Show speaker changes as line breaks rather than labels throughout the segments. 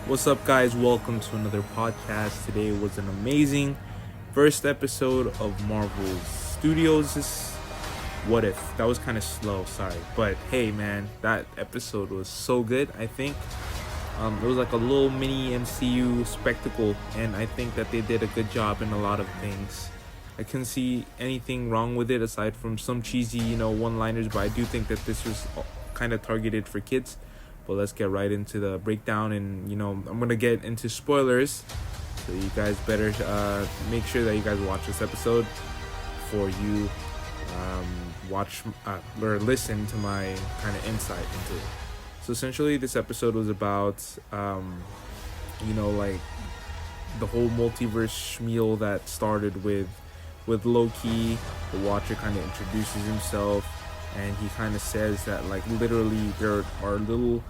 What's up, guys? Welcome to another podcast. Today was an amazing first episode of Marvel Studios' What If. That was kind of slow, sorry. But hey, man, that episode was so good, I think. It was like a little mini MCU spectacle, and I think that they did a good job in a lot of things. I couldn't see anything wrong with it aside from some cheesy, one liners, but I do think that this was kind of targeted for kids. But let's get right into the breakdown, and I'm gonna get into spoilers, so you guys better make sure that you guys watch this episode before you watch or listen to my kind of insight into it. So essentially, this episode was about like the whole multiverse schmeal that started with Loki. The Watcher kind of introduces himself, and he kind of says that like literally there are little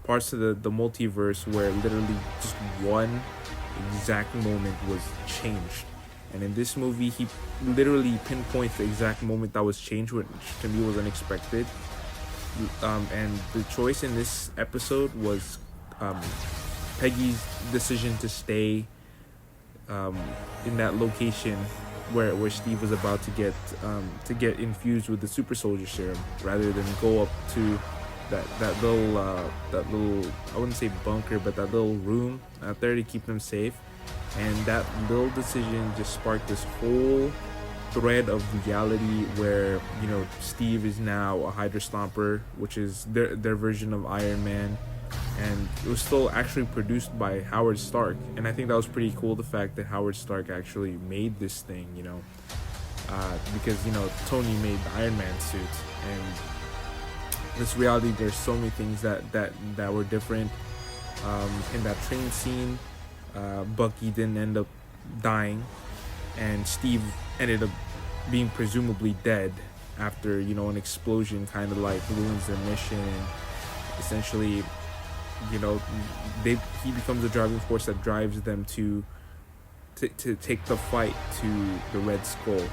parts of the multiverse where literally just one exact moment was changed. And in this movie, he literally pinpoints the exact moment that was changed, which to me was unexpected. And the choice in this episode was Peggy's decision to stay in that location where Steve was about to get infused with the super soldier serum, rather than go up to that little I wouldn't say bunker, but that little room out there to keep them safe. And that little decision just sparked this whole thread of reality where Steve is now a Hydra Stomper, which is their version of Iron Man. And it was still actually produced by Howard Stark, and I think that was pretty cool, the fact that Howard Stark actually made this thing, because Tony made the Iron Man suit. And this reality, there's so many things that were different. In that train scene, Bucky didn't end up dying, and Steve ended up being presumably dead after an explosion kind of like ruins their mission. And essentially, he becomes the driving force that drives them to take the fight to the Red Skull.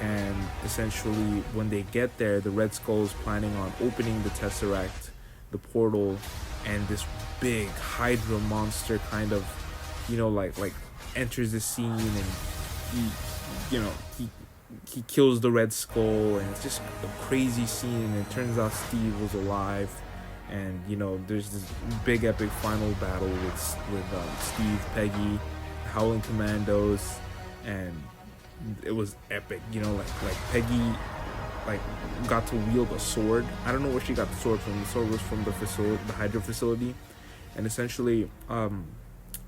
And essentially, when they get there, the Red Skull is planning on opening the Tesseract, the portal, and this big Hydra monster kind of like enters the scene, and he kills the Red Skull, and it's just a crazy scene. And it turns out Steve was alive. And there's this big epic final battle with Steve, Peggy, Howling Commandos, and it was epic. Like Peggy got to wield a sword. I don't know where she got the sword from. The sword was from the Hydra facility. And essentially,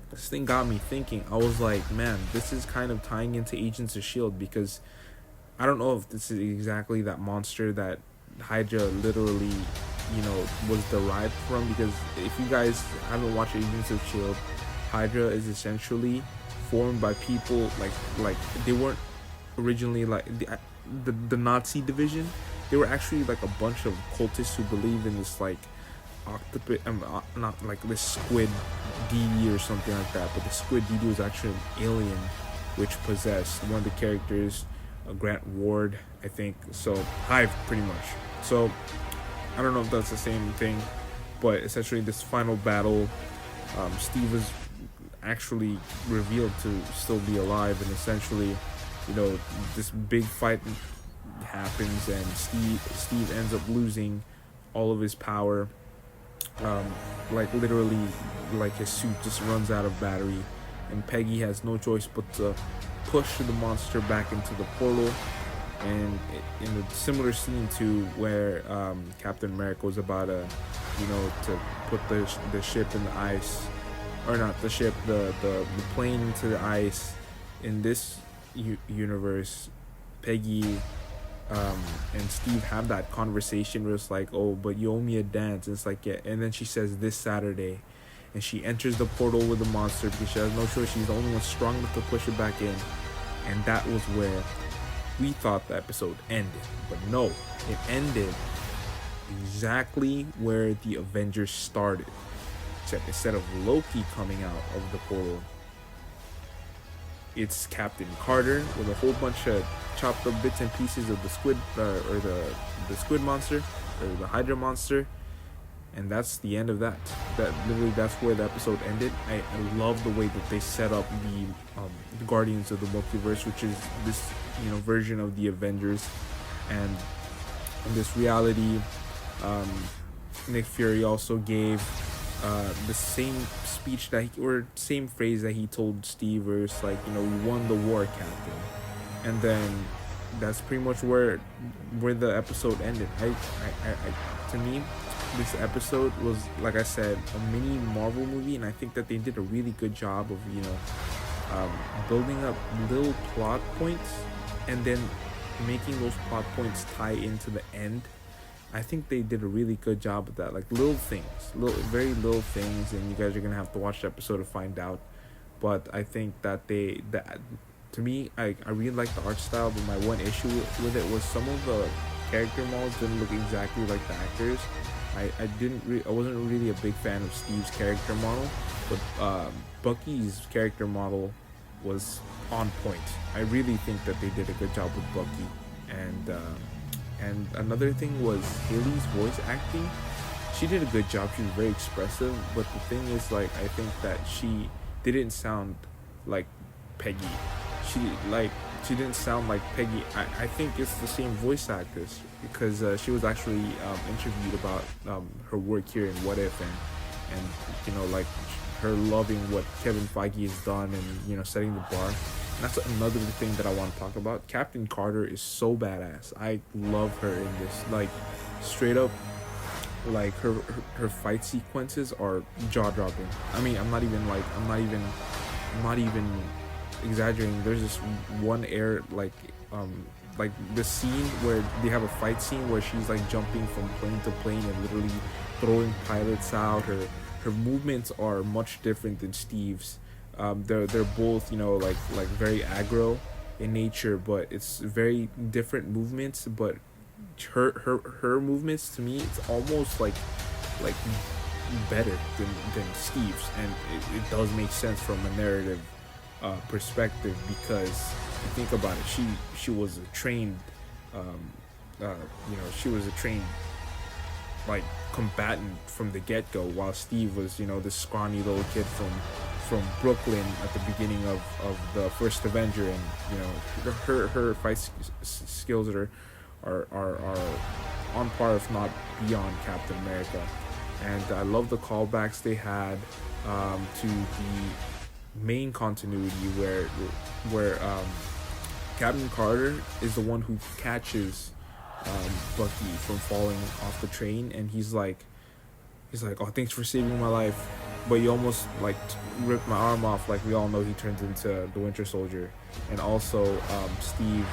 this thing got me thinking. I was like, man, this is kind of tying into Agents of S.H.I.E.L.D. because I don't know if this is exactly that monster that Hydra literally was derived from. Because if you guys haven't watched Agents of S.H.I.E.L.D., Hydra is essentially formed by people like they weren't originally like the Nazi division. They were actually like a bunch of cultists who believed in this like octopus, not like this squid deity or something like that, but the squid deity was actually an alien which possessed one of the characters, Grant Ward, I think. So Hive, pretty much. So I don't know if that's the same thing, but essentially this final battle, Steve was actually revealed to still be alive, and essentially, this big fight happens, and Steve ends up losing all of his power. Like literally, like his suit just runs out of battery, and Peggy has no choice but to push the monster back into the portal. And in a similar scene to where Captain America was about to put the ship in the ice, or not the ship, the plane into the ice. In this universe, Peggy and Steve have that conversation where it's like, oh, but you owe me a dance. And it's like, yeah. And then she says, this Saturday. And she enters the portal with the monster because she has no choice. She's the only one strong enough to push it back in. And that was where we thought the episode ended. But no, it ended exactly where the Avengers started. Except instead of Loki coming out of the portal, it's Captain Carter with a whole bunch of chopped up bits and pieces of the squid or the squid monster, or the Hydra monster, and that's the end of that. That literally, that's where the episode ended. I love the way that they set up the Guardians of the Multiverse, which is this version of the Avengers, and in this reality, um, Nick Fury also gave the same speech or same phrase that he told Steve, where it's like, we won the war, Captain. And then that's pretty much where the episode ended. To me, this episode was, like I said, a mini Marvel movie, and I think that they did a really good job of building up little plot points and then making those plot points tie into the end. I think they did a really good job of that, like little things, very little things, and you guys are gonna have to watch the episode to find out. But I think that to me, I really like the art style, but my one issue with it was some of the character models didn't look exactly like the actors. I wasn't really a big fan of Steve's character model, but Bucky's character model was on point. I really think that they did a good job with Bucky, and another thing was Haley's voice acting. She did a good job. She was very expressive, but the thing is, like, I think that she didn't sound like Peggy. She didn't sound like Peggy. I think it's the same voice actress, because she was actually interviewed about her work here in What If, and like her loving what Kevin Feige has done, and setting the bar. And that's another thing that I want to talk about. Captain Carter is so badass. I love her in this. Like, straight up, like her fight sequences are jaw dropping. I mean, I'm not even exaggerating. There's this one like the scene where they have a fight scene where she's like jumping from plane to plane and literally throwing pilots out. Her movements are much different than Steve's. They're both like very aggro in nature, but it's very different movements. But her movements, to me, it's almost like better than Steve's, and it does make sense from a narrative perspective, because you think about it, she was a trained she was a trained like combatant from the get-go, while Steve was this scrawny little kid from Brooklyn at the beginning of the first Avenger, and her fight skills are on par, if not beyond, Captain America. And I love the callbacks they had to the main continuity, where Captain Carter is the one who catches Bucky from falling off the train, and he's like, oh, thanks for saving my life, but you almost like ripped my arm off. Like, we all know he turns into the Winter Soldier. And also Steve,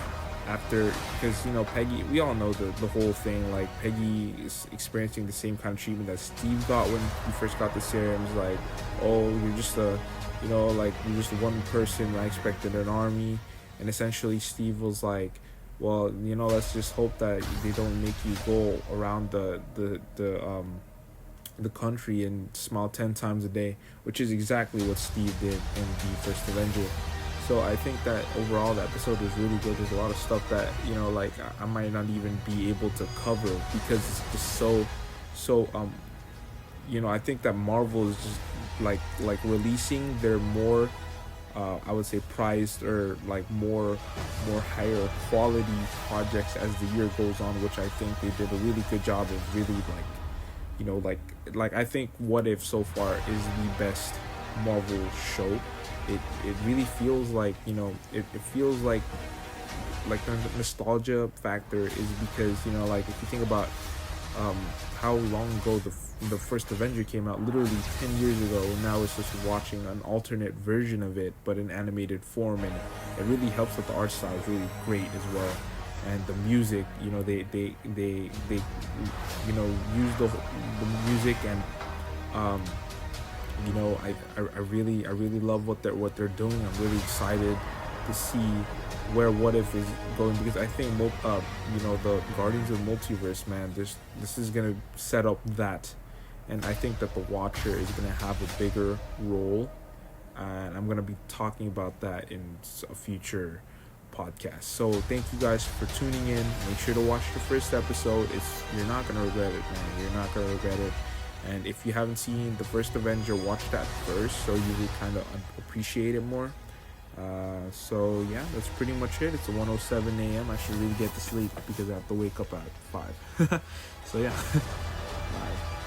after, because Peggy, we all know the whole thing, like Peggy is experiencing the same kind of treatment that Steve got when he first got the serums. Like, oh, you're just you're just one person, I expected an army. And essentially Steve was like, well, let's just hope that they don't make you go around the country and smile 10 times a day, which is exactly what Steve did in the first Avenger. So I think that overall the episode was really good. There's a lot of stuff that I might not even be able to cover, because it's just so I think that Marvel is just like releasing their more I would say prized, or like more higher quality projects as the year goes on, which I think they did a really good job of really like I think What If so far is the best Marvel show. It really feels like it feels like the nostalgia factor is because if you think about how long ago the first Avenger came out, literally 10 years ago, and now it's just watching an alternate version of it but in animated form, and it really helps that the art style is really great as well. And the music, they use the music, and I really love what they're doing. I'm really excited to see where What If is going, because I think the Guardians of the Multiverse, man, this is gonna set up that, and I think that the Watcher is gonna have a bigger role, and I'm gonna be talking about that in a future podcast. So thank you guys for tuning in. Make sure to watch the first episode. You're not gonna regret it, man. You're not gonna regret it. And if you haven't seen the first Avenger, watch that first so you will kind of appreciate it more. So yeah, that's pretty much it. It's 1:07 a.m. I should really get to sleep because I have to wake up at 5. So yeah. Bye.